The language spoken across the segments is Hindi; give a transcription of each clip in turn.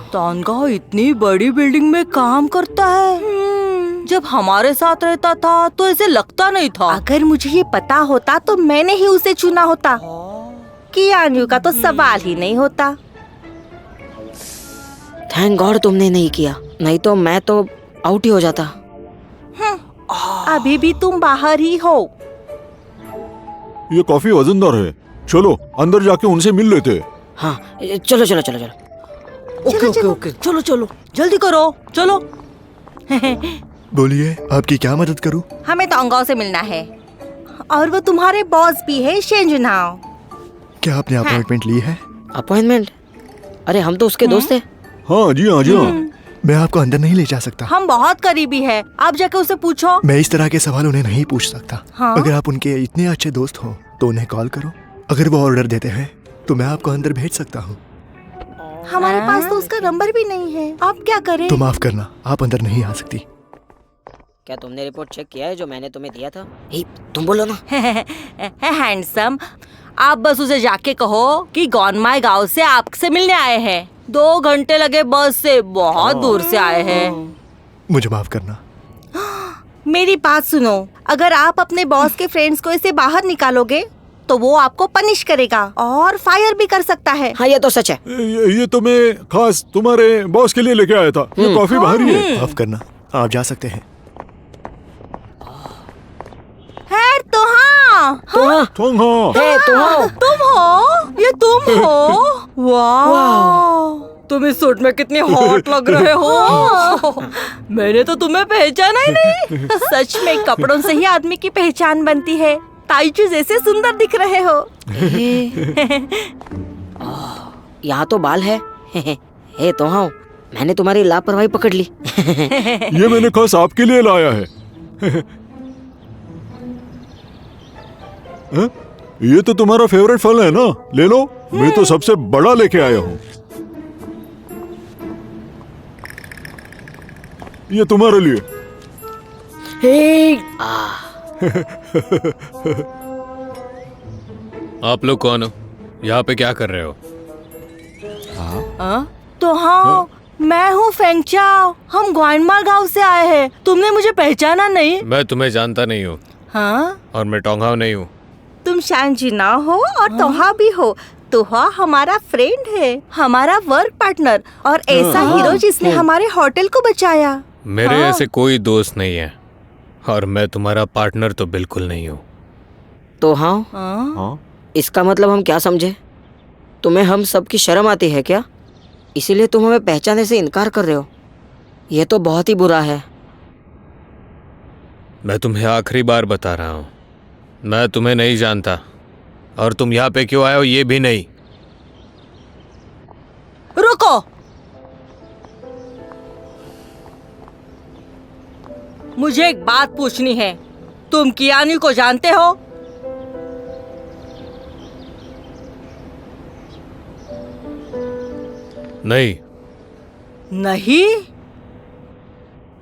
तानगा इतनी बड़ी बिल्डिंग में काम करता है। जब हमारे साथ रहता था तो ऐसे लगता नहीं था। अगर मुझे ये पता होता तो मैंने ही उसे चुना होता। कियान्यू का तो सवाल ही नहीं होता। थैंक गॉड तुमने नहीं किया, नहीं तो मैं तो आउट ही हो जाता। अभी भी तुम बाहर ही हो। ये काफी वजनदार है, चलो अंदर जाके उनसे मिल लेते। हाँ चलो चलो चलो चलो। ओके चलो चलो जल्दी करो चलो। बोलिए, आपकी क्या मदद करूं? हमें तांगाओ से मिलना है और वो तुम्हारे बॉस भी है शेंजुनाओ। क्या आपने अपॉइंटमेंट ली है? अपॉइंटमेंट? अरे हम तो उसके दोस्त हैं। हाँ जी हाँ जी हाँ। मैं आपको अंदर नहीं ले जा सकता। हम बहुत करीबी है, आप जाके उसे पूछो। मैं इस तरह के सवाल उन्हें नहीं पूछ सकता। हाँ? अगर आप उनके इतने अच्छे दोस्त हो तो उन्हें कॉल करो। अगर वो ऑर्डर देते हैं तो मैं आपको अंदर भेज सकता हूँ। हमारे पास तो उसका नंबर भी नहीं है, आप क्या करें? तो माफ करना, आप अंदर नहीं आ सकती। क्या तुमने रिपोर्ट चेक किया है जो मैंने तुम्हें दिया था? तुम बोलो ना। हैंडसम, आप बस उसे जाके कहो कि गॉनमाई गांव से आपसे मिलने आए हैं। 2 घंटे लगे बस से, बहुत दूर से आए हैं। मुझे माफ करना। मेरी बात सुनो, अगर आप अपने बॉस के फ्रेंड्स को इसे बाहर निकालोगे तो वो आपको पनिश करेगा और फायर भी कर सकता है। हाँ ये तो सच है। ये तो मैं खास तुम्हारे बॉस के लिए लेके आया था। ये काफी भारी है। माफ करना, आप जा सकते हैं। है तो हाँ, तुम हाँ। तुम हो, ये तुम हो। वाह, तुम इस सूट में कितनी हॉट लग रहे हो। मैंने तो तुम्हें पहचाना ही नहीं। सच में कपड़ों से ही आदमी की पहचान बनती है। ताइचू जैसे सुंदर दिख रहे हो। यहाँ तो बाल है। हे तो हाँ, मैंने तुम्हारी लापरवाही पकड़ ली। ये मैंने खास आपके लिए लाया है। ये तो तुम्हारा फेवरेट फल है ना, ले लो। मैं तो सबसे बड़ा लेके आया हूँ। ये तुम्हारे लिए। आप लोग कौन हो? यहाँ पे क्या कर रहे हो? तो हाँ, मैं हूँ फेंगचाओ। हम ग्वानमार गांव से आए हैं। तुमने मुझे पहचाना नहीं? मैं तुम्हें जानता नहीं हूँ। हाँ? और मैं टोंगहाओ नहीं हूँ। तुम शांजिना हो और तोहा भी हो। तोहा हमारा फ्रेंड है, हमारा वर्क पार्टनर और ऐसा हीरो जिसने हमारे होटल को बचाया। मेरे ऐसे कोई दोस्त नहीं है और मैं तुम्हारा पार्टनर तो बिल्कुल नहीं हूँ। तो हाँ, इसका मतलब हम क्या समझे? तुम्हें हम सब की शर्म आती है क्या? इसीलिए तुम हमें पहचाने से इनकार कर रहे हो? यह तो बहुत ही बुरा है। मैं तुम्हें आखिरी बार बता रहा हूँ, मैं तुम्हें नहीं जानता और तुम यहाँ पे क्यों आए हो ये भी नहीं। रुको, मुझे एक बात पूछनी है। तुम कियान्यू को जानते हो? नहीं। नहीं?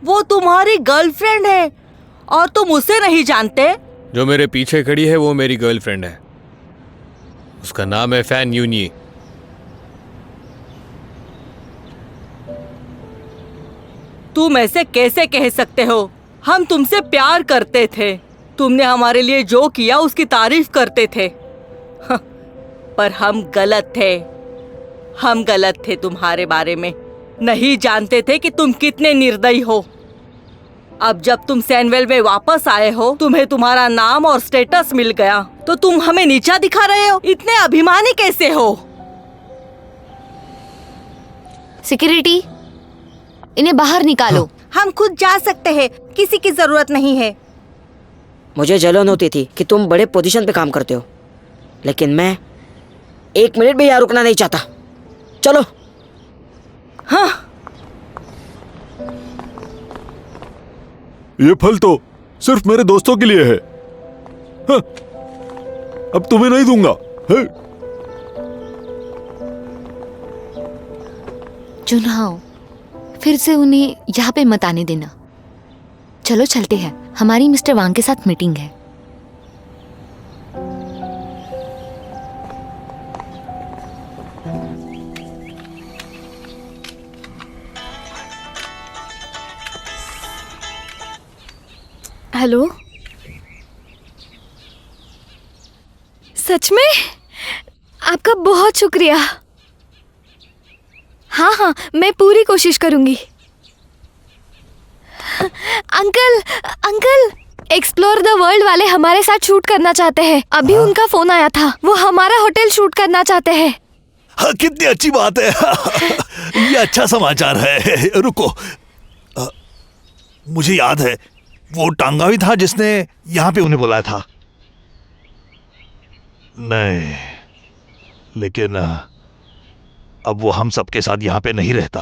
वो तुम्हारी गर्लफ्रेंड है और तुम उसे नहीं जानते? जो मेरे पीछे खड़ी है वो मेरी गर्लफ्रेंड है। उसका नाम है फैन यूनी। तुम ऐसे कैसे कह सकते हो? हम तुमसे प्यार करते थे। तुमने हमारे लिए जो किया उसकी तारीफ करते थे। पर हम गलत थे। हम गलत थे तुम्हारे बारे में। नहीं जानते थे कि तुम कितने निर्दयी हो। अब जब तुम सैनवेल में वापस आए हो, तुम्हें तुम्हारा नाम और स्टेटस मिल गया, तो तुम हमें नीचा दिखा रहे हो। इतने अभिमानी कैसे हो? सिक्योरिटी, इन्हें बाहर निकालो। हम खुद जा सकते हैं, किसी की जरूरत नहीं है। मुझे जलन होती थी कि तुम बड़े पोजीशन पे काम करते हो, लेकिन मैं 1 मिनट भी यहाँ रुकना नहीं चाहता। चलो। हाँ। ये फल तो सिर्फ मेरे दोस्तों के लिए है। हाँ, अब तुम्हें नहीं दूंगा। चुनाव, फिर से उन्हें यहाँ पे मत आने देना। चलो चलते हैं, हमारी मिस्टर वांग के साथ मीटिंग है। हेलो, सच में आपका बहुत शुक्रिया। हाँ हाँ, मैं पूरी कोशिश करूंगी। Uncle uncle, explore the world वाले हमारे साथ शूट करना चाहते हैं। अभी उनका फोन आया था, वो हमारा होटल शूट करना चाहते हैं। हाँ, कितनी अच्छी बात है। ये अच्छा समाचार है। रुको, मुझे याद है वो टांगावी था जिसने यहाँ पे उन्हें बुलाया था। नहीं, लेकिन अब वो हम सबके साथ यहाँ पे नहीं रहता।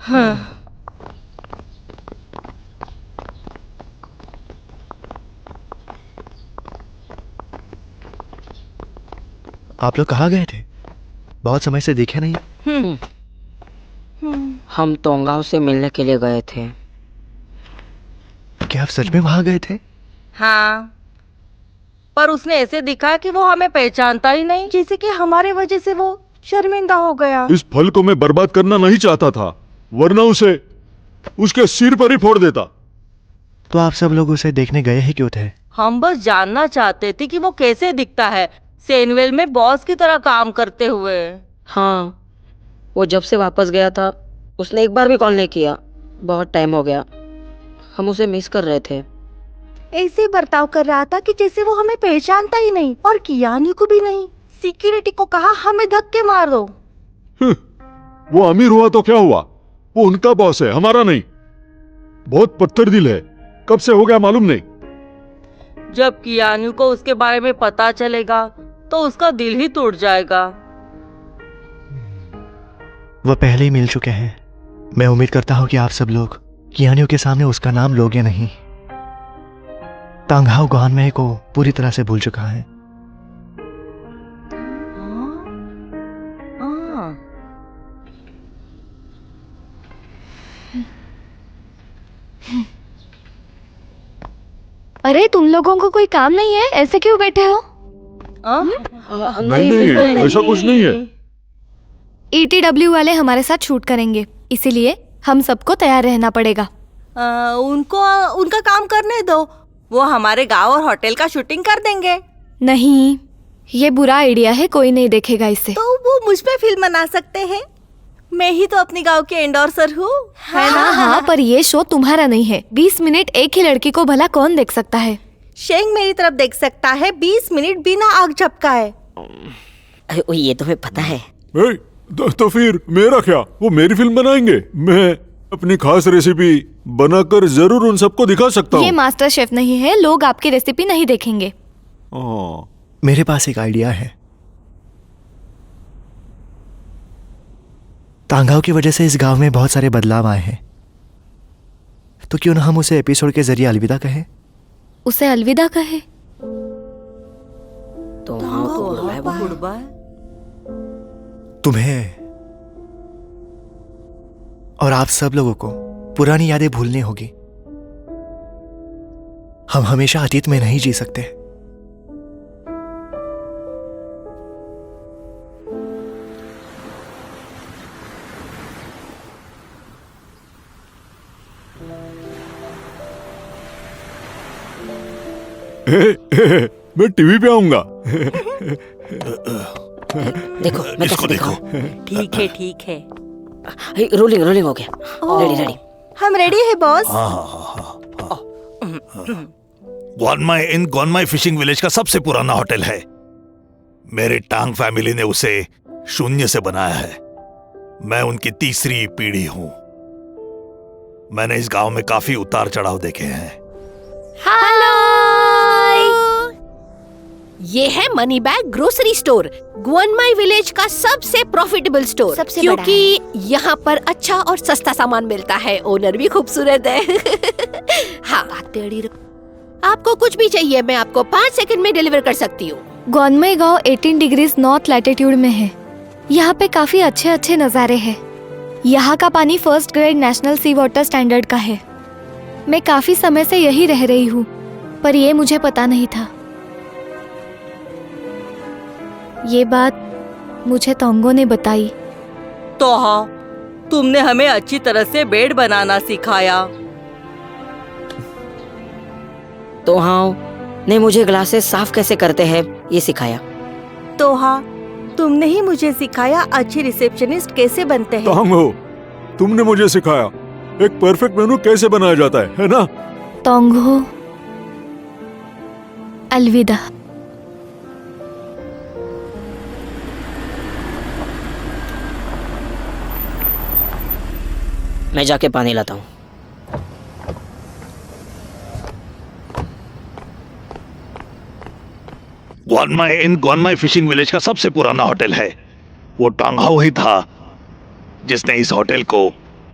हाँ। आप लोग कहाँ गए थे? बहुत समय से देखे नहीं। हम तोंगाव से मिलने के लिए गए थे। क्या आप सच में वहां गए थे? हाँ, पर उसने ऐसे दिखा कि वो हमें पहचानता ही नहीं, जैसे कि हमारे वजह से वो शर्मिंदा हो गया। इस फल को मैं बर्बाद करना नहीं चाहता था, वरना उसे उसके सिर पर ही फोड़ देता। तो आप सब लोग उसे देखने गए ही क्यों थे? हम बस जानना चाहते थे कि वो कैसे दिखता है, सेनवेल में बॉस की तरह काम करते हुए। हाँ, वो जब से वापस गया था उसने एक बार भी कॉल नहीं किया। बहुत टाइम हो गया, हम उसे मिस कर रहे थे। ऐसे बर्ताव कर रहा था कि जैसे वो हमें पहचानता ही नहीं, और कियानी को भी नहीं। सिक्योरिटी को कहा हमें धक्के मार दो। वो अमीर हुआ तो क्या हुआ, वो उनका बॉस है, हमारा नहीं। बहुत पत्थर दिल है, कब से हो गया मालूम नहीं। जब कियानी को उसके बारे में पता चलेगा तो उसका दिल ही टूट जाएगा। वह पहले ही मिल चुके हैं। मैं उम्मीद करता हूँ कि आप सब लोग कियानियों के सामने उसका नाम लोगे नहीं। तांगहाओ गॉनमाई को पूरी तरह से भूल चुका है। अरे तुम लोगों को कोई काम नहीं है, ऐसे क्यों बैठे हो? नहीं, ऐसा कुछ नहीं है। ETW वाले हमारे साथ शूट करेंगे, इसीलिए हम सबको तैयार रहना पड़ेगा। उनको उनका काम करने दो, वो हमारे गांव और होटल का शूटिंग कर देंगे। नहीं, ये बुरा आइडिया है, कोई नहीं देखेगा इसे। तो वो मुझ पे फिल्म बना सकते हैं, मैं ही तो अपनी गांव के एंडोर्सर हूँ, है ना? हाँ, पर ये शो तुम्हारा नहीं है। 20 मिनट एक ही लड़की को भला कौन देख सकता है? शेंग मेरी तरफ देख सकता है 20 मिनट बिना आग झपकाए। ये तुम्हें पता है। तो फिर मेरा क्या, वो मेरी फिल्म बनाएंगे, मैं अपनी खास रेसिपी बनाकर जरूर उन सबको दिखा सकता हूँ। ये मास्टर शेफ नहीं है, लोग आपकी रेसिपी नहीं देखेंगे। मेरे पास एक आइडिया है। तांगाओ की वजह से इस गांव में बहुत सारे बदलाव आए हैं, तो क्यों ना हम उसे एपिसोड के जरिए अलविदा कहें? उसे अलविदा कहे? तो हाँ, तो तुम्हें और आप सब लोगों को पुरानी यादें भूलनी होगी। हम हमेशा अतीत में नहीं जी सकते। मैं टीवी पे आऊंगा। देखो, मैं इसको देखो। ठीक है, ठीक है। रोलिंग हो गया। रेडी। हम रेडी है बॉस। गॉनमाई इन गॉनमाई फिशिंग विलेज का सबसे पुराना होटल है। मेरे टांग फैमिली ने उसे शून्य से बनाया है। मैं उनकी तीसरी पीढ़ी हूँ। मैंने इस गांव में काफी उतार चढ़ाव देखे हैं। हेलो, ये है मनी बैग ग्रोसरी स्टोर, ग्वनमाई विलेज का सबसे प्रॉफिटेबल स्टोर, सबसे क्योंकि यहाँ पर अच्छा और सस्ता सामान मिलता है। ओनर भी खूबसूरत है। हाँ, आपको कुछ भी चाहिए मैं आपको 5 सेकंड में डिलीवर कर सकती हूँ। ग्वानमाई गांव 18 डिग्रीज नॉर्थ लैटिट्यूड में है। यहाँ पे काफी अच्छे अच्छे नज़ारे हैं। यहाँ का पानी फर्स्ट ग्रेड नेशनल सी वाटर स्टैंडर्ड का है। मैं काफी समय से यही रह रही हूँ, पर ये मुझे पता नहीं था। ये बात मुझे तोंगो ने बताई। तो हाँ, तुमने हमें अच्छी तरह से बेड बनाना सिखाया। तो हाँ ने मुझे ग्लासेस साफ कैसे करते हैं ये सिखाया। तो हाँ, तुमने ही मुझे सिखाया अच्छी रिसेप्शनिस्ट कैसे बनते हैं। तांगो, तुमने मुझे सिखाया एक परफेक्ट मेनू कैसे बनाया जाता है ना? तोंगो, अलविदा। मैं जाके पानी लाता हूँ। ग्वानमाई फिशिंग विलेज का सबसे पुराना होटल है। वो टांगहाओ ही था जिसने इस होटल को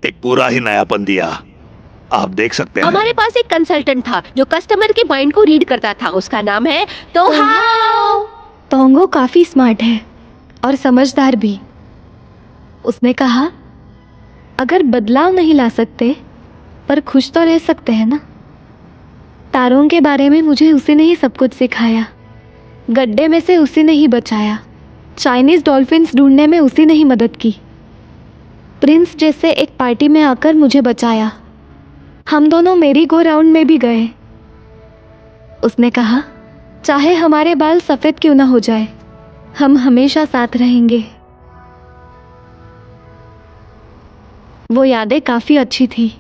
एक पूरा ही नयापन दिया। आप देख सकते हैं। हमारे पास एक कंसल्टेंट था जो कस्टमर के माइंड को रीड करता था। उसका नाम है तोहाओ। तोंगो काफी स्मार्ट है और समझदार भी। उसने कहा, अगर बदलाव नहीं ला सकते पर खुश तो रह सकते हैं ना। तारों के बारे में मुझे उसी ने ही सब कुछ सिखाया। गड्ढे में से उसी ने ही बचाया। चाइनीज डॉल्फिन्स ढूंढने में उसी ने ही मदद की। प्रिंस जैसे एक पार्टी में आकर मुझे बचाया। हम दोनों मेरी गो राउंड में भी गए। उसने कहा, चाहे हमारे बाल सफ़ेद क्यों ना हो जाए, हम हमेशा साथ रहेंगे। वो यादें काफ़ी अच्छी थी,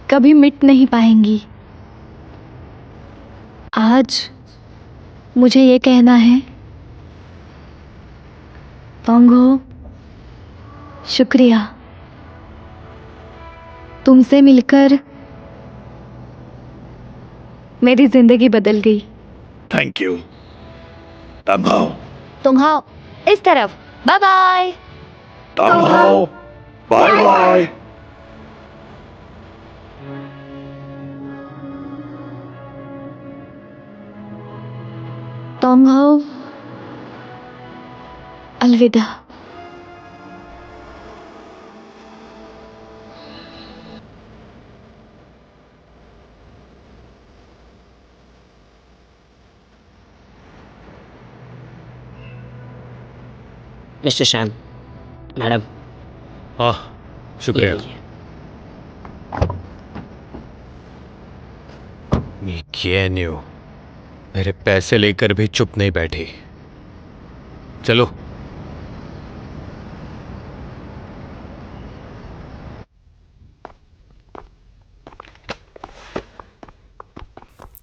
कभी मिट नहीं पाएंगी। आज मुझे ये कहना है, तोंगो, शुक्रिया। तुमसे मिलकर मेरी जिंदगी बदल गई। Thank you टांगहाओ। तोंगहाओ, इस तरफ। Bye bye. टांगहाओ, बाय बाय। तोंगहाओ, अलविदा। Mister Shyam, madam. हाँ, शुक्रिया। न्यू मेरे पैसे लेकर भी चुप नहीं बैठी। चलो।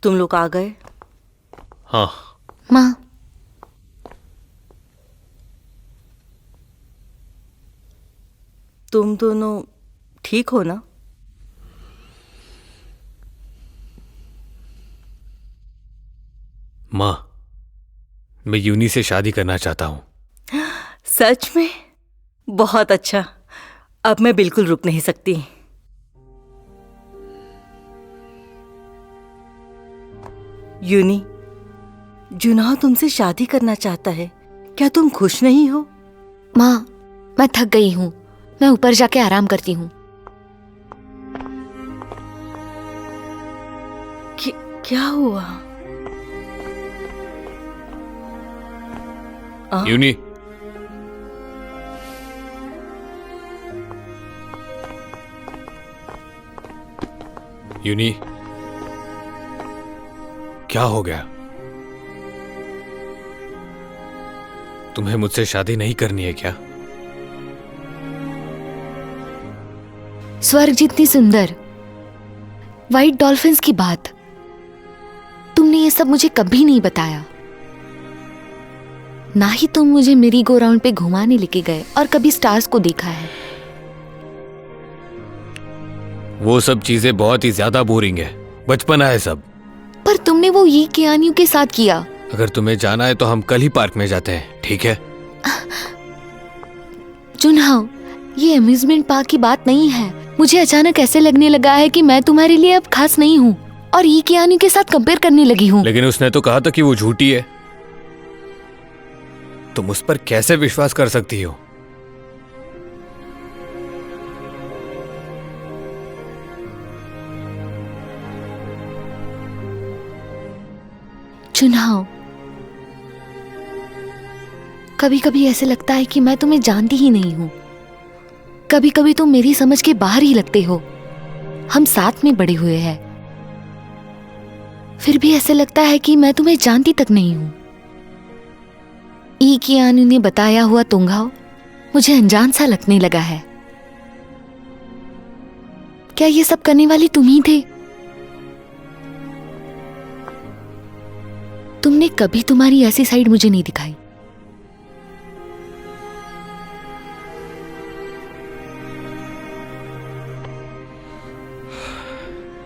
तुम लोग आ गए? हाँ। माँ, तुम दोनों ठीक हो ना? माँ, मैं यूनी से शादी करना चाहता हूँ। सच में? बहुत अच्छा। अब मैं बिल्कुल रुक नहीं सकती। यूनी, जुनाह तुमसे शादी करना चाहता है। क्या तुम खुश नहीं हो? माँ, मैं थक गई हूँ। मैं ऊपर जाके आराम करती हूँ। क्या हुआ? यूनी, यूनी, क्या हो गया? तुम्हें मुझसे शादी नहीं करनी है क्या? स्वर्ग जितनी सुंदर, व्हाइट डॉल्फिन्स की बात, तुमने ये सब मुझे कभी नहीं बताया। ना ही तुम मुझे मेरी गो राउंड पे घुमाने लेके गए और कभी स्टार्स को देखा है। वो सब चीजें बहुत ही ज्यादा बोरिंग है। बचपना है सब। पर तुमने वो ये कियानियों के साथ किया। अगर तुम्हें जाना है तो हम कल ही पार्क में जाते हैं, ठीक है? जुनहाओ, ये अम्यूजमेंट पार्क की बात नहीं है। मुझे अचानक ऐसे लगने लगा है कि मैं तुम्हारे लिए अब खास नहीं हूँ और ये कियानियों के साथ कंपेयर करने लगी हूँ। लेकिन उसने तो कहा था कि वो झूठी है। तुम उस पर कैसे विश्वास कर सकती हो? चुनाव, कभी कभी ऐसे लगता है कि मैं तुम्हें जानती ही नहीं हूं। कभी कभी तुम मेरी समझ के बाहर ही लगते हो। हम साथ में बड़े हुए हैं, फिर भी ऐसे लगता है कि मैं तुम्हें जानती तक नहीं हूं। ई कियानू ने बताया हुआ तुंगाओ मुझे अनजान सा लगने लगा है। क्या ये सब करने वाली तुम ही थे? तुमने कभी तुम्हारी ऐसी साइड मुझे नहीं दिखाई।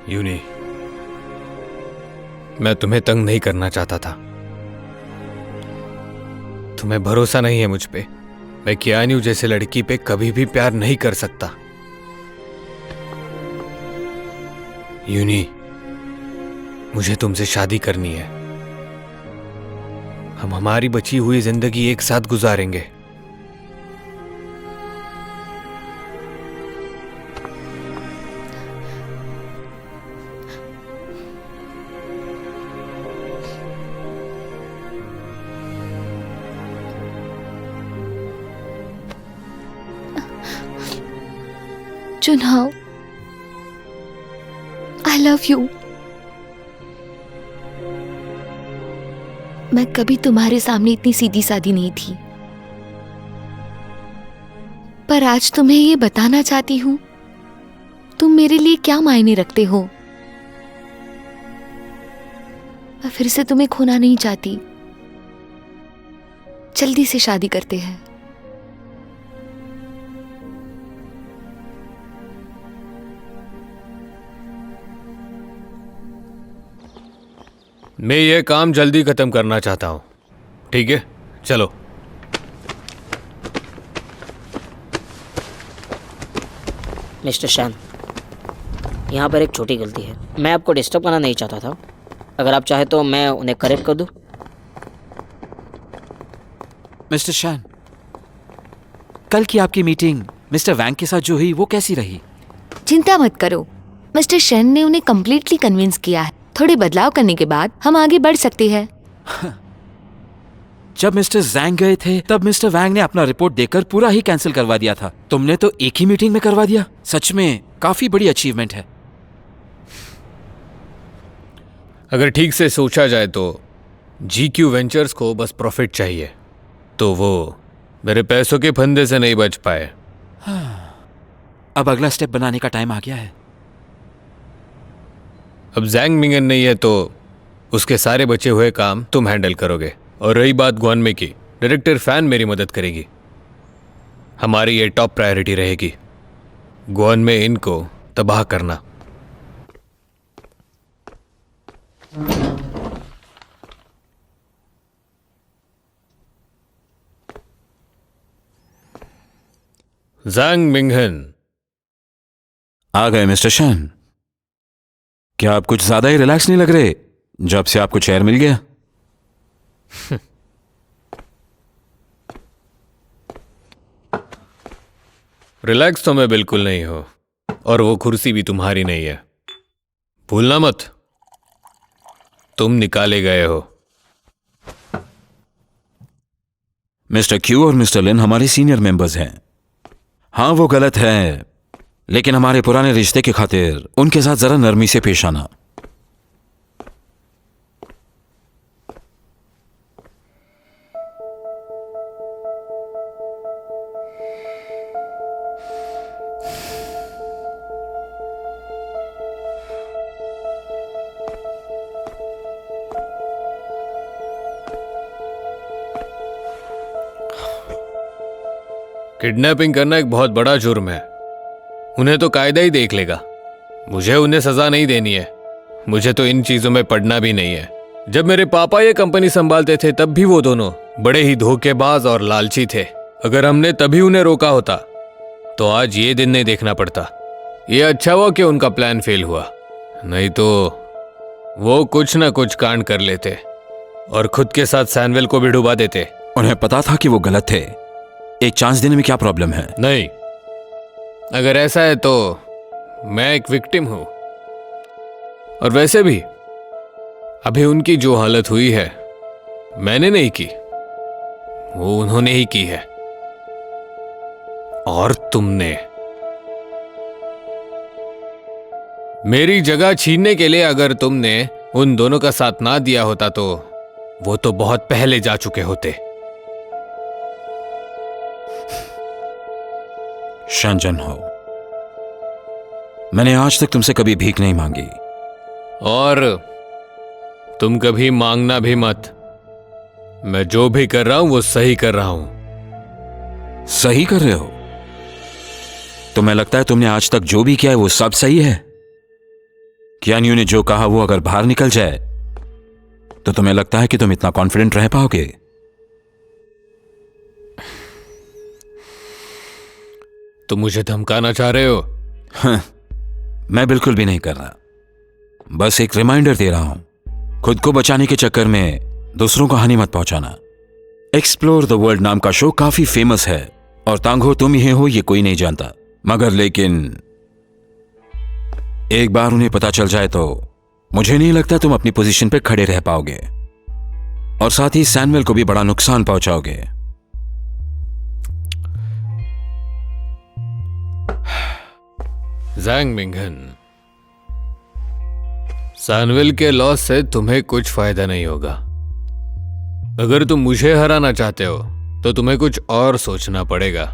यूनी, मैं तुम्हें तंग नहीं करना चाहता था। तुम्हें भरोसा नहीं है मुझ पे। मैं कियानू जैसे लड़की पे कभी भी प्यार नहीं कर सकता। यूनी, मुझे तुमसे शादी करनी है। हम हमारी बची हुई जिंदगी एक साथ गुजारेंगे। चुनाव, आई लव यू। मैं कभी तुम्हारे सामने इतनी सीधी सादी नहीं थी, पर आज तुम्हें ये बताना चाहती हूं तुम मेरे लिए क्या मायने रखते हो। मैं फिर से तुम्हें खोना नहीं चाहती। जल्दी से शादी करते हैं। मैं ये काम जल्दी खत्म करना चाहता हूं। ठीक है, चलो। मिस्टर शैन, यहाँ पर एक छोटी गलती है। मैं आपको डिस्टर्ब करना नहीं चाहता था। अगर आप चाहे तो मैं उन्हें करेक्ट कर दूं। मिस्टर शैन, कल की आपकी मीटिंग मिस्टर वैंग के साथ जो हुई वो कैसी रही? चिंता मत करो, मिस्टर शेन ने उन्हें कम्प्लीटली कन्विंस किया है। थोड़े बदलाव करने के बाद हम आगे बढ़ सकते हैं। जब मिस्टर जैंग गए थे तब मिस्टर वैंग ने अपना रिपोर्ट देकर पूरा ही कैंसिल करवा दिया था। तुमने तो एक ही मीटिंग में करवा दिया। सच में काफी बड़ी अचीवमेंट है। अगर ठीक से सोचा जाए तो GQ वेंचर्स को बस प्रॉफिट चाहिए, तो वो मेरे पैसों के फंदे से नहीं बच पाए। अब अगला स्टेप बनाने का टाइम आ गया है। अब जैंग मिंगन नहीं है तो उसके सारे बचे हुए काम तुम हैंडल करोगे। और रही बात ग्वानमे की, डायरेक्टर फैन मेरी मदद करेगी। हमारी ये टॉप प्रायोरिटी रहेगी, ग्वानमे इनको तबाह करना। जैंग मिंगन आ गए मिस्टर शैन। क्या आप कुछ ज्यादा ही रिलैक्स नहीं लग रहे जब से आपको चेयर मिल गया? रिलैक्स तो मैं बिल्कुल नहीं हूं, और वो कुर्सी भी तुम्हारी नहीं है। भूलना मत, तुम निकाले गए हो। मिस्टर क्यू और मिस्टर लिन हमारे सीनियर मेंबर्स हैं। हाँ, वो गलत है, लेकिन हमारे पुराने रिश्ते की खातिर उनके साथ जरा नरमी से पेश आना। किडनैपिंग करना एक बहुत बड़ा जुर्म है। उन्हें तो कायदा ही देख लेगा। मुझे उन्हें सजा नहीं देनी है। मुझे तो इन चीजों में पड़ना भी नहीं है। जब मेरे पापा ये कंपनी संभालते थे तब भी वो दोनों बड़े ही धोखेबाज और लालची थे। अगर हमने तभी उन्हें रोका होता तो आज ये दिन नहीं देखना पड़ता। ये अच्छा हुआ कि उनका प्लान फेल हुआ, नहीं तो वो कुछ ना कुछ कांड कर लेते और खुद के साथ सैनवेल को भी डुबा देते। उन्हें पता था कि वो गलत थे। एक चांस देने में क्या प्रॉब्लम है? नहीं, अगर ऐसा है तो मैं एक विक्टिम हूं। और वैसे भी अभी उनकी जो हालत हुई है मैंने नहीं की, वो उन्होंने ही की है। और तुमने मेरी जगह छीनने के लिए अगर तुमने उन दोनों का साथ ना दिया होता तो वो तो बहुत पहले जा चुके होते। शानजन हो, मैंने आज तक तुमसे कभी भीख नहीं मांगी। और तुम कभी मांगना भी मत। मैं जो भी कर रहा हूं वो सही कर रहा हूं। सही कर रहे हो? तुम्हें लगता है तुमने आज तक जो भी किया है वो सब सही है? कियानियो ने जो कहा वो अगर बाहर निकल जाए तो तुम्हें लगता है कि तुम इतना कॉन्फिडेंट रह पाओगे? तुम मुझे धमकाना चाह रहे हो? हाँ, मैं बिल्कुल भी नहीं कर रहा, बस एक रिमाइंडर दे रहा हूं। खुद को बचाने के चक्कर में दूसरों को हानि मत पहुंचाना। एक्सप्लोर द वर्ल्ड नाम का शो काफी फेमस है और तांगो तुम ही हो ये कोई नहीं जानता, मगर लेकिन एक बार उन्हें पता चल जाए तो मुझे नहीं लगता तुम अपनी पोजीशन पे खड़े रह पाओगे और साथ ही सैमुअल को भी बड़ा नुकसान पहुंचाओगे। ज़ैंग मिंघन, सैमुअल के लॉस से तुम्हें कुछ फायदा नहीं होगा। अगर तुम मुझे हराना चाहते हो तो तुम्हें कुछ और सोचना पड़ेगा।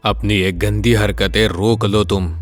अपनी एक गंदी हरकतें रोक लो तुम।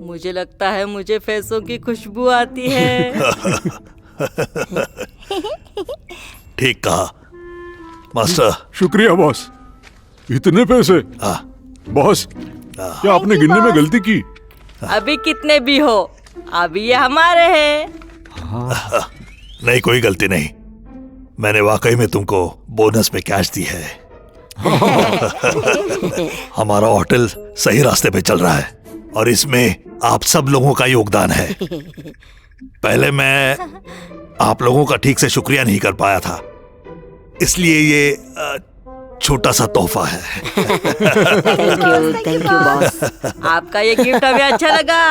मुझे लगता है मुझे पैसों की खुशबू आती है। ठीक कहा मास्टर। शुक्रिया बॉस। इतने पैसे? बॉस, क्या आपने गिनने में गलती की? अभी कितने भी हो, अभी ये हमारे हैं। नहीं, कोई गलती नहीं। मैंने वाकई में तुमको बोनस में कैश दी है। हमारा होटल सही रास्ते पे चल रहा है और इसमें आप सब लोगों का योगदान है। पहले मैं आप लोगों का ठीक से शुक्रिया नहीं कर पाया था, इसलिए ये छोटा सा तोहफा है। Thank you boss. आपका ये गिफ्ट हमें अच्छा लगा।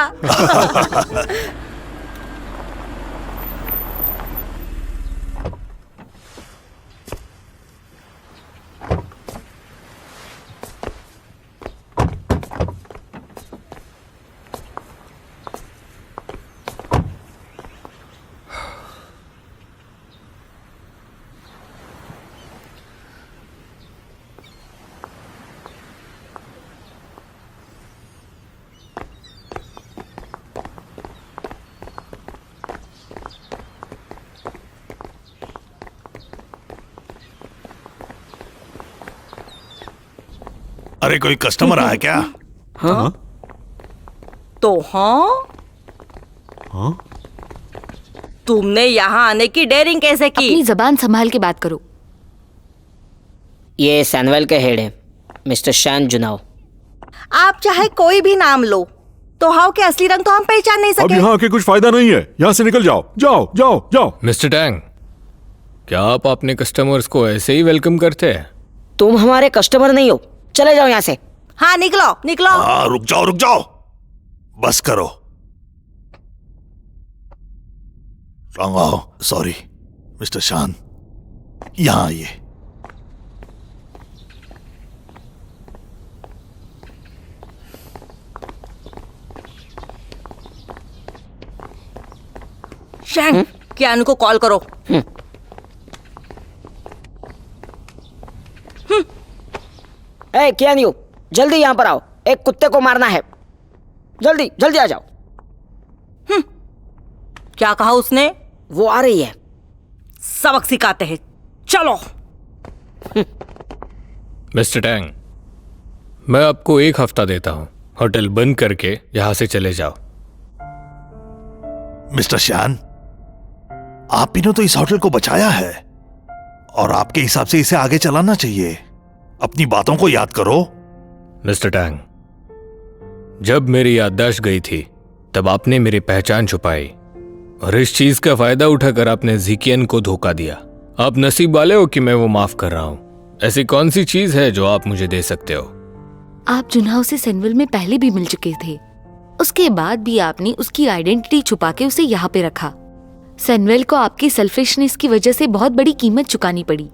अरे कोई कस्टमर आया क्या? हाँ? तो हाँ? तुमने यहाँ आने की डेयरिंग कैसे की? अपनी जबान संभाल के बात करो। ये सैमुअल के हेड है, मिस्टर शैन जुनाओ। आप चाहे कोई भी नाम लो, तो हाउ के असली रंग तो हम पहचान नहीं अब सके। यहाँ आके कुछ फायदा नहीं है, यहाँ से निकल जाओ। जाओ जाओ जाओ। मिस्टर टैंग, क्या आप अपने कस्टमर्स को ऐसे ही वेलकम करते हैं? तुम हमारे कस्टमर नहीं हो, चले जाओ यहाँ से। हाँ निकलो निकलो। हाँ रुक जाओ, बस करो। सॉरी मिस्टर शान, यहाँ आइए। शैंग, कियानु को कॉल करो। कियानु, जल्दी यहाँ पर आओ, एक कुत्ते को मारना है। जल्दी जल्दी आ जाओ। क्या कहा उसने? वो आ रही है। सबक सिखाते हैं, चलो। मिस्टर टैंग, मैं आपको 1 हफ्ता देता हूँ। होटल बंद करके यहाँ से चले जाओ। मिस्टर शान, आप ही ने तो इस होटल को बचाया है और आपके हिसाब से इसे आगे चलाना चाहिए। अपनी बातों को याद करो। मिस्टर टैंग, जब मेरी याददाश्त गई थी तब आपने मेरी पहचान छुपाई और इस चीज का फायदा उठाकर आपने जिकियन को धोखा दिया। आप नसीब वाले हो कि मैं वो माफ कर रहा हूँ। ऐसी कौन सी चीज है जो आप मुझे दे सकते हो? आप जुनहाओ से सेनविल में पहले भी मिल चुके थे। उसके बाद भी आपने उसकी आइडेंटिटी छुपा के उसे यहाँ पे रखा। सेनविल को आपकी सेल्फिशनेस की वजह से बहुत बड़ी कीमत चुकानी पड़ी।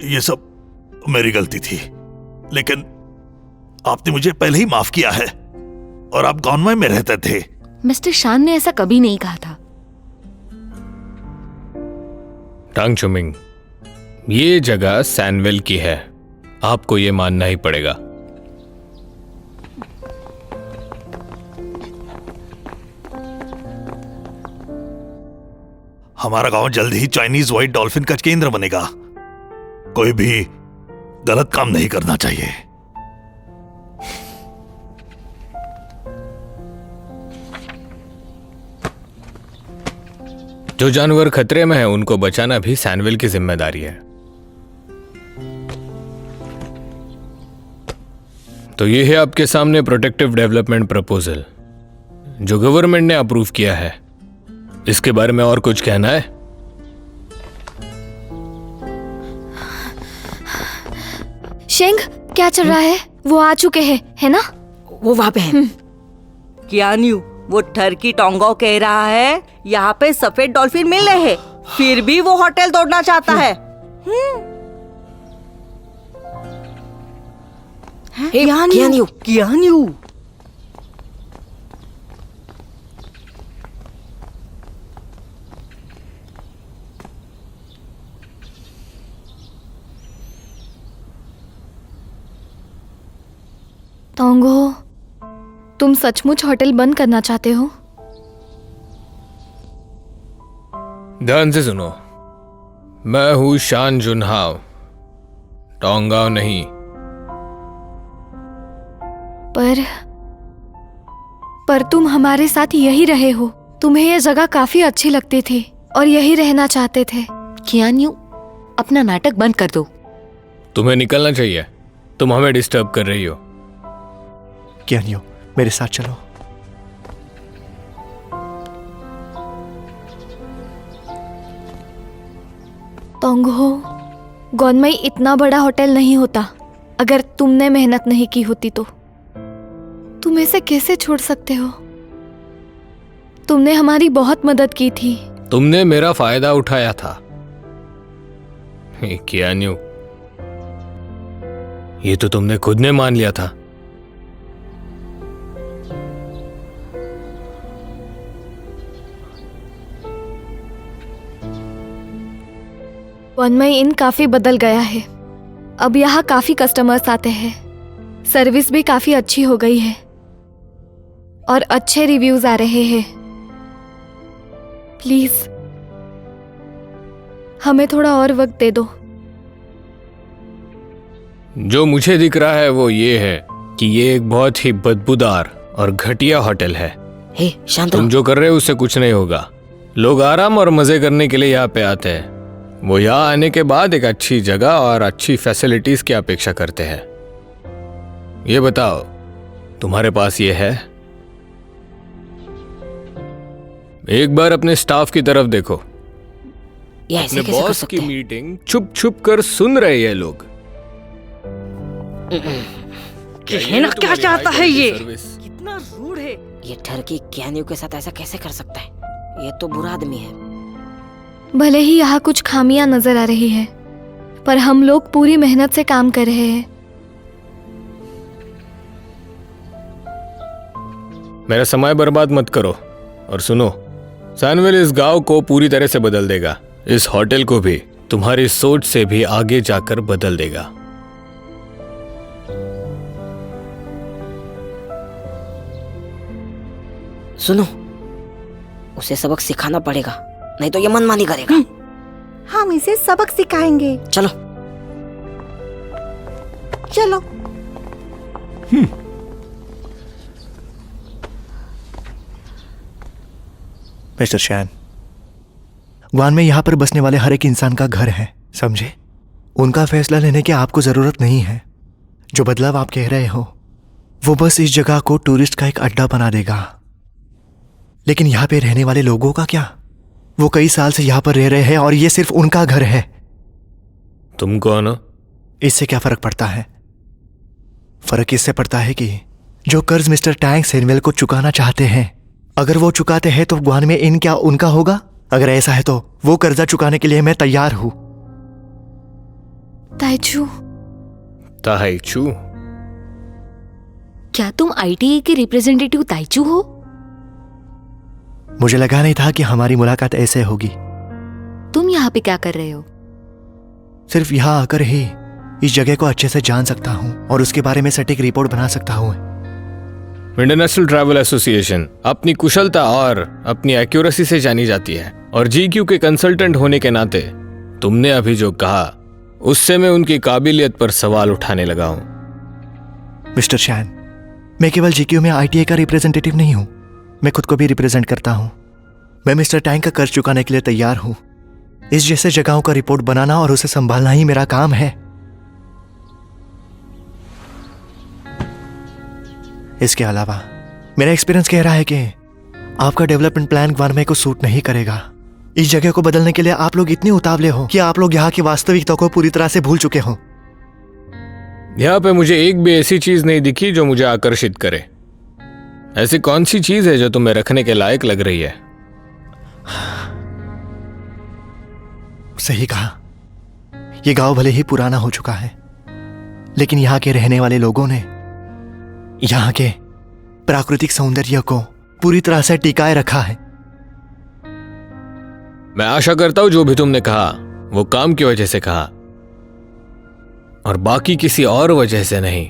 ये सब मेरी गलती थी, लेकिन आपने मुझे पहले ही माफ किया है और आप गॉनमाई में रहते थे। मिस्टर शान ने ऐसा कभी नहीं कहा था। टांग चुमिंग, ये जगह सैनविल की है, आपको ये मानना ही पड़ेगा। हमारा गांव जल्द ही चाइनीज व्हाइट डॉल्फिन का केंद्र बनेगा। कोई भी गलत काम नहीं करना चाहिए। जो जानवर खतरे में है उनको बचाना भी सैनविल की जिम्मेदारी है। तो ये है आपके सामने प्रोटेक्टिव डेवलपमेंट प्रपोजल जो गवर्नमेंट ने अप्रूव किया है। इसके बारे में और कुछ कहना है? शेंग, क्या चल रहा है? वो आ चुके हैं, है ना? वो वहां पे है। कियान्यू, वो टर्की टोंगो कह रहा है यहाँ पे सफेद डॉल्फिन मिल रहे हैं, फिर भी वो होटल तोड़ना चाहता है। कियान्यू, कियान्यू, टोंगो, तुम सचमुच होटल बंद करना चाहते हो? ध्यान से सुनो, मैं हूं शान जुनहाओ, टोंगाओ नहीं। पर तुम हमारे साथ यही रहे हो। तुम्हें यह जगह काफी अच्छी लगती थी और यही रहना चाहते थे। कियान्यू, अपना नाटक बंद कर दो। तुम्हें निकलना चाहिए, तुम हमें डिस्टर्ब कर रही हो। कियान्यू, मेरे साथ चलो। टोंगो, गॉनमाई इतना बड़ा होटल नहीं होता अगर तुमने मेहनत नहीं की होती तो। तुम इसे कैसे छोड़ सकते हो? तुमने हमारी बहुत मदद की थी। तुमने मेरा फायदा उठाया था। कियान्यू, ये तो तुमने खुद ने मान लिया था। गॉनमाई इन काफी बदल गया है। अब यहाँ काफी कस्टमर्स आते हैं। सर्विस भी काफी अच्छी हो गई है और अच्छे रिव्यूज आ रहे हैं। प्लीज हमें थोड़ा और वक्त दे दो। जो मुझे दिख रहा है वो ये है कि ये एक बहुत ही बदबूदार और घटिया होटल है। हे, शांत तुम जो कर रहे हो उससे कुछ नहीं होगा। लोग आराम और मजे करने के लिए यहाँ पे आते हैं। वो यहाँ आने के बाद एक अच्छी जगह और अच्छी फैसिलिटीज की अपेक्षा करते हैं। ये बताओ, तुम्हारे पास ये है? एक बार अपने स्टाफ की तरफ देखो। ये ऐसे अपने कैसे कर बॉस सकते की हैं? मीटिंग छुप छुप कर सुन रहे हैं लोग। कहना क्या चाहता है ये? सर्विस। कितना रूड है। ये टर्की कियान्यू के साथ ऐसा कैसे कर सकता है? ये तो बुरा आदमी है। भले ही यहाँ कुछ खामियां नजर आ रही है, पर हम लोग पूरी मेहनत से काम कर रहे हैं। मेरा समय बर्बाद मत करो और सुनो, सैनविल इस गांव को पूरी तरह से बदल देगा। इस होटल को भी तुम्हारी सोच से भी आगे जाकर बदल देगा। सुनो, उसे सबक सिखाना पड़ेगा, नहीं तो ये मनमानी करेगा। हम इसे सबक सिखाएंगे। चलो। चलो। मिस्टर शैन, ग्वान में यहाँ पर बसने वाले हर एक इंसान का घर है, समझे? उनका फैसला लेने की आपको जरूरत नहीं है। जो बदलाव आप कह रहे हो वो बस इस जगह को टूरिस्ट का एक अड्डा बना देगा। लेकिन यहाँ पे रहने वाले लोगों का क्या? वो कई साल से यहाँ पर रह रहे हैं और ये सिर्फ उनका घर है। तुम कौन हो? इससे क्या फर्क पड़ता है? फर्क इससे पड़ता है कि जो कर्ज मिस्टर टैंग सेनवेल को चुकाना चाहते हैं, अगर वो चुकाते हैं तो ग्वान में इन क्या उनका होगा? अगर ऐसा है तो वो कर्जा चुकाने के लिए मैं तैयार हूं। ताइचू, ताइचू? क्या तुम आईटीए के रिप्रेजेंटेटिव ताइचू हो? मुझे लगा नहीं था कि हमारी मुलाकात ऐसे होगी। तुम यहाँ पे क्या कर रहे हो? सिर्फ यहाँ आकर ही इस जगह को अच्छे से जान सकता हूँ और उसके बारे में सटीक रिपोर्ट बना सकता हूँ। इंटरनेशनल ट्रैवल एसोसिएशन अपनी कुशलता और अपनी एक्यूरेसी से जानी जाती है, और जीक्यू के कंसल्टेंट होने के नाते तुमने अभी जो कहा उससे मैं उनकी काबिलियत पर सवाल उठाने लगा हूं। मिस्टर शैन, मैं केवल जीक्यू में आईटीए का रिप्रेजेंटेटिव नहीं हूं, मैं खुद को भी रिप्रेजेंट करता हूं। मैं मिस्टर टैंग का कर्ज चुकाने के लिए तैयार हूं। इस जैसे जगहों का रिपोर्ट बनाना और उसे संभालना ही मेरा काम है। इसके अलावा मेरा एक्सपीरियंस कह रहा है कि आपका डेवलपमेंट प्लान ग्वानमे को सूट नहीं करेगा। इस जगह को बदलने के लिए आप लोग इतने उतावले हो कि आप लोग यहाँ की वास्तविकता को पूरी तरह से भूल चुके हो। यहाँ पे मुझे एक भी ऐसी चीज नहीं दिखी जो मुझे आकर्षित करे। ऐसी कौन सी चीज है जो तुम्हें रखने के लायक लग रही है? सही कहा, यह गांव भले ही पुराना हो चुका है, लेकिन यहाँ के रहने वाले लोगों ने यहाँ के प्राकृतिक सौंदर्य को पूरी तरह से टिकाए रखा है। मैं आशा करता हूं जो भी तुमने कहा वो काम की वजह से कहा और बाकी किसी और वजह से नहीं।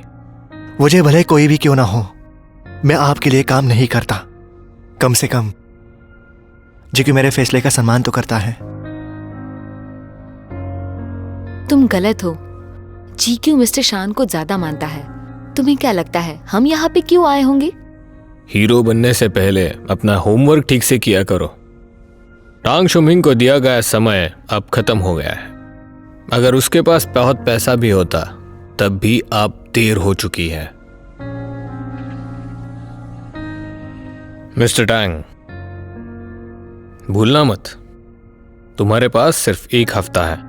मुझे भले कोई भी क्यों ना हो, मैं आपके लिए काम नहीं करता। कम से कम जो कि मेरे फैसले का सम्मान तो करता है। तुम गलत हो। जीक्यू मिस्टर शान को ज्यादा मानता है। तुम्हें क्या लगता है हम यहाँ पे क्यों आए होंगे? हीरो बनने से पहले अपना होमवर्क ठीक से किया करो। टांग शुमिंग को दिया गया समय अब खत्म हो गया है। अगर उसके पास बहुत पैसा भी होता तब भी अब देर हो चुकी है। मिस्टर टैंग, भूलना मत, तुम्हारे पास सिर्फ एक हफ्ता है।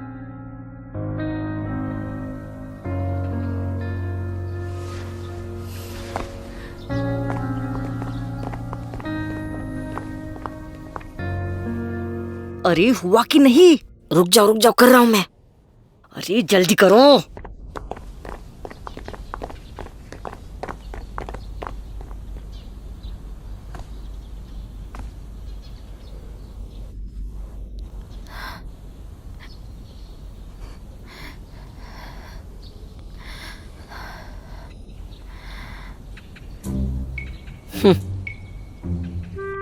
अरे हुआ कि नहीं? रुक जाओ, कर रहा हूं मैं। अरे जल्दी करो।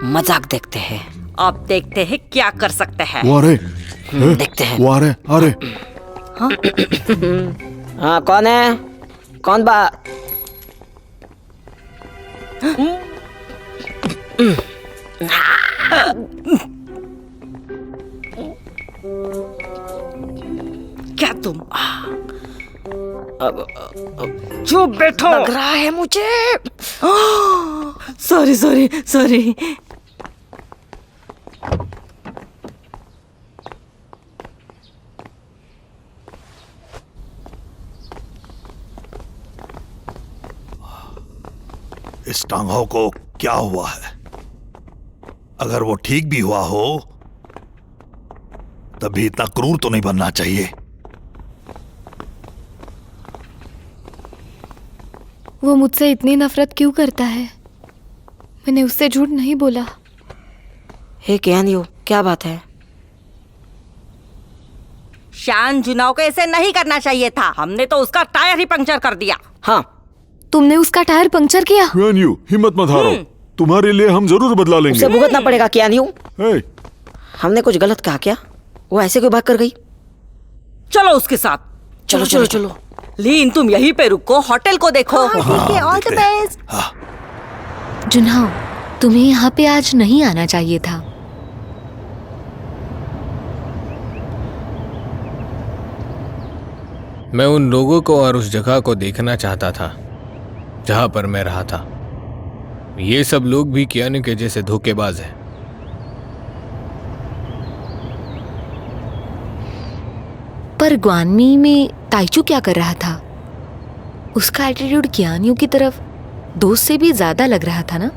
मजाक देखते हैं। अब देखते हैं क्या कर सकते हैं। देखते हैं। अरे हाँ, कौन है? कौन बा? क्या तुम चुप बैठो। लग रहा है मुझे। सॉरी। इस टांगों को क्या हुआ है? अगर वो ठीक भी हुआ हो तभी इतना क्रूर तो नहीं बनना चाहिए। वो मुझसे इतनी नफरत क्यों करता है? मैंने उससे झूठ नहीं बोला। हे क्यानियो, क्या बात है? शान जुनाओ को ऐसे नहीं करना चाहिए था। हमने तो उसका टायर ही पंक्चर कर दिया। हाँ, तुमने उसका टायर पंक्चर किया? हिम्मत मत हारो, तुम्हारे लिए हम जरूर बदला लेंगे। उसे भुगतना पड़ेगा क्यानियो। हमने कुछ गलत कहा क्या? वो ऐसे क्यों भाग कर गई? चलो उसके साथ। चलो। लीन तुम यहीं पे रुको, होटल को देखो। ठीक है, ऑल द बेस्ट। जुनहाओ, तुम्हें यहाँ पे आज नहीं आना चाहिए था। मैं उन लोगों को और उस जगह को देखना चाहता था जहां पर मैं रहा था। ये सब लोग भी कियानू के जैसे धोखेबाज हैं। पर ग्वानमी में ताइचू क्या कर रहा था? उसका एटीट्यूड कियानू की तरफ दोस्त से भी ज्यादा लग रहा था ना?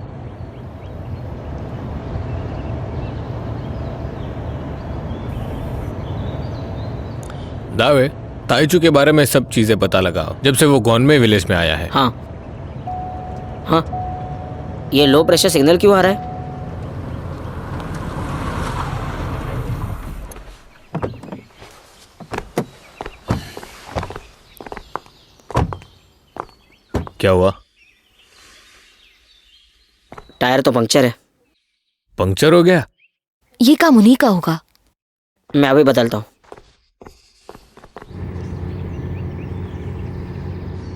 दावे, ताइचू के बारे में सब चीजें पता लगाओ जब से वो गॉनमे विलेज में आया है। हाँ हाँ, ये लो प्रेशर सिग्नल क्यों आ रहा है? क्या हुआ? टायर तो पंक्चर है। पंक्चर हो गया? ये काम उन्हीं का होगा। मैं अभी बदलता हूँ।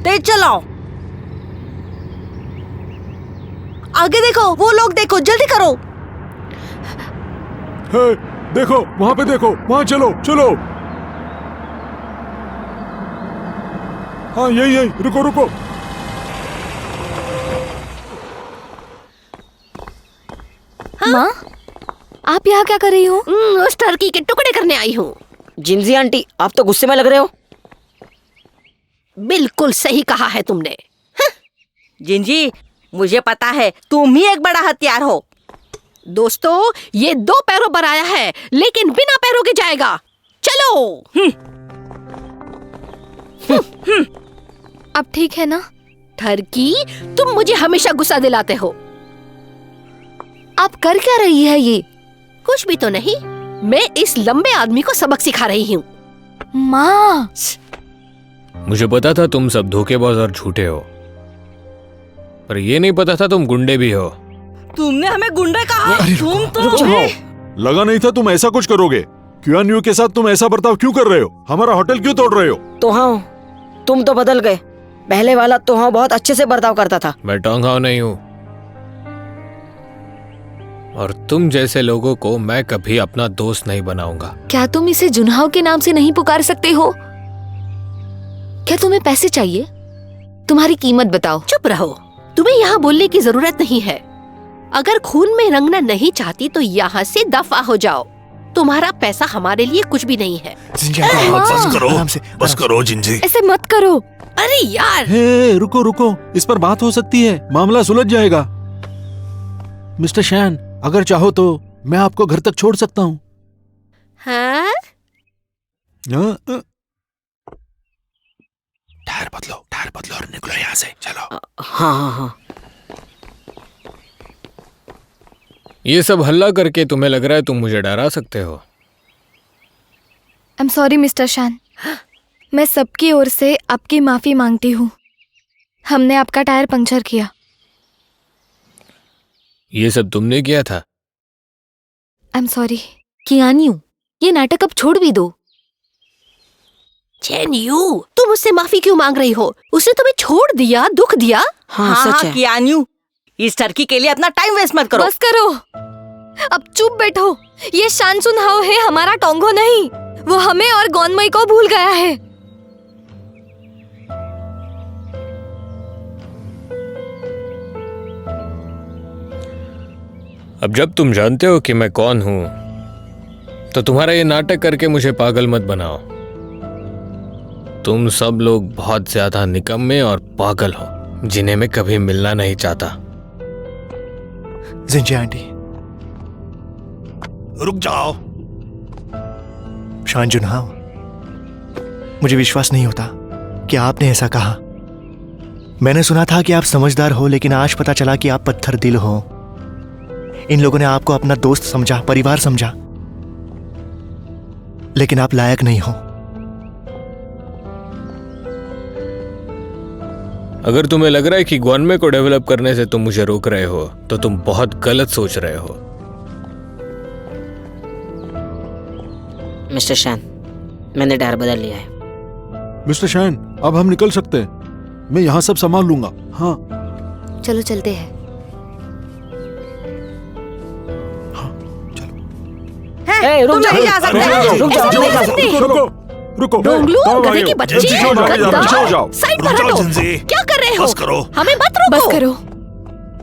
तेज चलाओ, आगे देखो, वो लोग देखो, जल्दी करो। हे, देखो वहां पे, देखो वहां, चलो चलो। हाँ यही यही, रुको रुको। माँ, आप यहाँ क्या कर रही हो? उस टर्की के टुकड़े करने आई हूँ। जिंजी आंटी, आप तो गुस्से में लग रहे हो। बिल्कुल सही कहा है तुमने। जिंजी, मुझे पता है तुम ही एक बड़ा हथियार हो। दोस्तों, ये 2 पैरों पर आया है लेकिन बिना पैरों के जाएगा। चलो। अब ठीक है ना? टर्की, तुम मुझे हमेशा गुस्सा दिलाते हो। आप कर क्या रही है ये? कुछ भी तो नहीं, मैं इस लंबे आदमी को सबक सिखा रही हूँ। माँ, मुझे पता था तुम सब धोखेबाज और झूठे हो, पर ये नहीं पता था तुम गुंडे भी हो। तुमने हमें गुंडे कहा। तुम तो लगा नहीं था तुम ऐसा कुछ करोगे। कियानू के साथ तुम ऐसा बर्ताव क्यों कर रहे हो? हमारा होटल क्यों तोड़ रहे हो? तो हाँ, तुम तो बदल गए। पहले वाला तो हाँ बहुत अच्छे से बर्ताव करता था। मैं टोंगहाओ नहीं हूँ, और तुम जैसे लोगों को मैं कभी अपना दोस्त नहीं बनाऊंगा। क्या तुम इसे जुनहाओ के नाम से नहीं पुकार सकते हो? क्या तुम्हें पैसे चाहिए? तुम्हारी कीमत बताओ। चुप रहो, तुम्हें यहाँ बोलने की जरूरत नहीं है। अगर खून में रंगना नहीं चाहती तो यहाँ से दफा हो जाओ। तुम्हारा पैसा हमारे लिए कुछ भी नहीं है। जिंजी आंटी, बस करो, आराम से, बस करो जिंजी। ऐसे मत करो। अरे यार, हे, रुको रुको, इस पर बात हो सकती है, मामला सुलझ जाएगा। मिस्टर शैन, अगर चाहो तो मैं आपको घर तक छोड़ सकता हूँ। हाँ? टायर बदलो और निकलो यहाँ से, चलो। हाँ हाँ हाँ। ये सब हल्ला करके तुम्हें लग रहा है तुम मुझे डरा सकते हो? आई एम सॉरी मिस्टर शैन, मैं सबकी ओर से आपकी माफी मांगती हूँ। हमने आपका टायर पंक्चर किया। ये सब तुमने किया था? I am sorry. कियानू, ये नाटक अब छोड़ भी दो। चेनयू, तुम उससे माफी क्यों मांग रही हो? उसने तुम्हें छोड़ दिया, दुख दिया। हाँ, सच है। कियानू, इस टर्की के लिए अपना टाइम वेस्ट मत करो। बस करो, अब चुप बैठो। ये शानसुन हाओ है, हमारा टोंगो नहीं। वो हमें और गॉनमई को भूल गया है। अब जब तुम जानते हो कि मैं कौन हूं, तो तुम्हारा ये नाटक करके मुझे पागल मत बनाओ। तुम सब लोग बहुत ज्यादा निकम्मे और पागल हो, जिन्हें मैं कभी मिलना नहीं चाहता। जिंजी आंटी, रुक जाओ। शान जुनहाओ, मुझे विश्वास नहीं होता कि आपने ऐसा कहा। मैंने सुना था कि आप समझदार हो, लेकिन आज पता चला कि आप पत्थर दिल हो। इन लोगों ने आपको अपना दोस्त समझा, परिवार समझा, लेकिन आप लायक नहीं हो। अगर तुम्हें लग रहा है कि ग्वानमे को डेवलप करने से तुम मुझे रोक रहे हो, तो तुम बहुत गलत सोच रहे हो। मिस्टर शैन, मैंने टायर बदल लिया है। मिस्टर शैन, अब हम निकल सकते हैं। मैं यहाँ सब संभाल लूंगा। हाँ चलो चलते हैं। रुक जाओ, नहीं जा सकते। रुक जाओ, ऐसे नहीं जा नहीं सकते। सकते। रुको रुको डोंगलू कहाँ गधे भागे की हो? बच्ची पीछे हो जाओ, गद्दार। पीछे हो जाओ। साइड रुक पर जाओ हटो। जिंजी। क्या कर रहे हो? बस करो। हमें मत रोको। बस करो,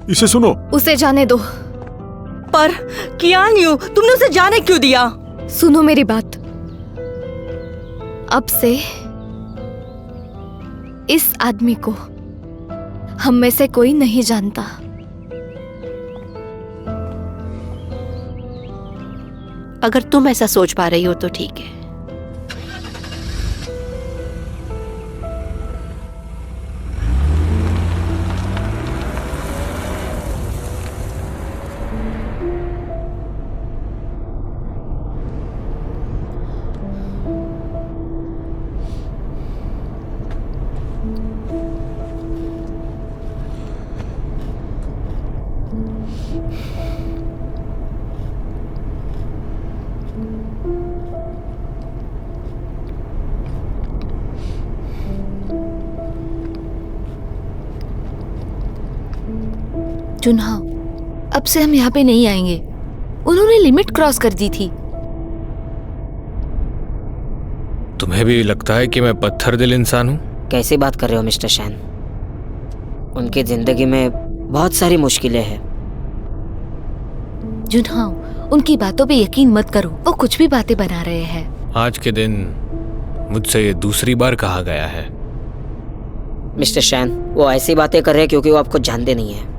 इसे सुनो। उसे जाने दो। पर कियान यू, तुमने उसे जाने क्यों दिया? सुनो मेरी बात। अब से इस आदमी को हम में से कोई नहीं जानता। अगर तुम ऐसा सोच पा रही हो तो ठीक है। जुनहा, अब से हम यहाँ पे नहीं आएंगे। उन्होंने लिमिट क्रॉस कर दी थी। तुम्हें भी लगता है कि मैं पत्थर दिल इंसान हूँ? कैसी बात कर रहे हो मिस्टर शैन? उनकी जिंदगी में बहुत सारी मुश्किलें हैं। जुनहा, उनकी बातों पे यकीन मत करो, वो कुछ भी बातें बना रहे हैं। आज के दिन मुझसे ये दूसरी बार कहा गया है। मिस्टर शैन, वो ऐसी बातें कर रहे हैं क्योंकि वो आपको जानते नहीं है।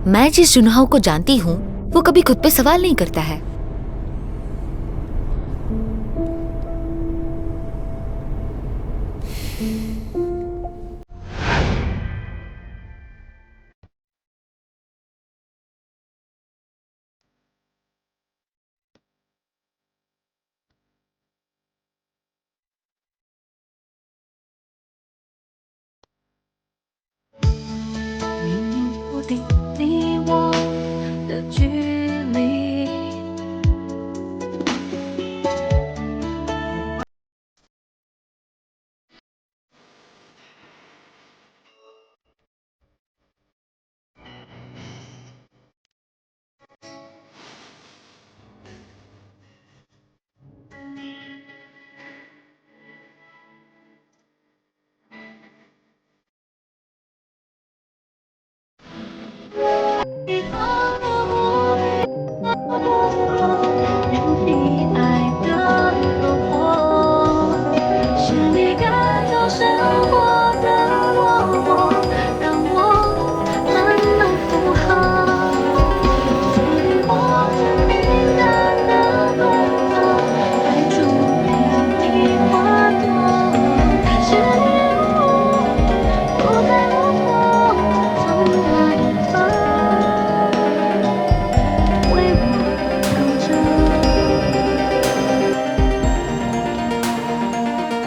मैं जिस जुनहा को जानती हूँ वो कभी खुद पे सवाल नहीं करता है।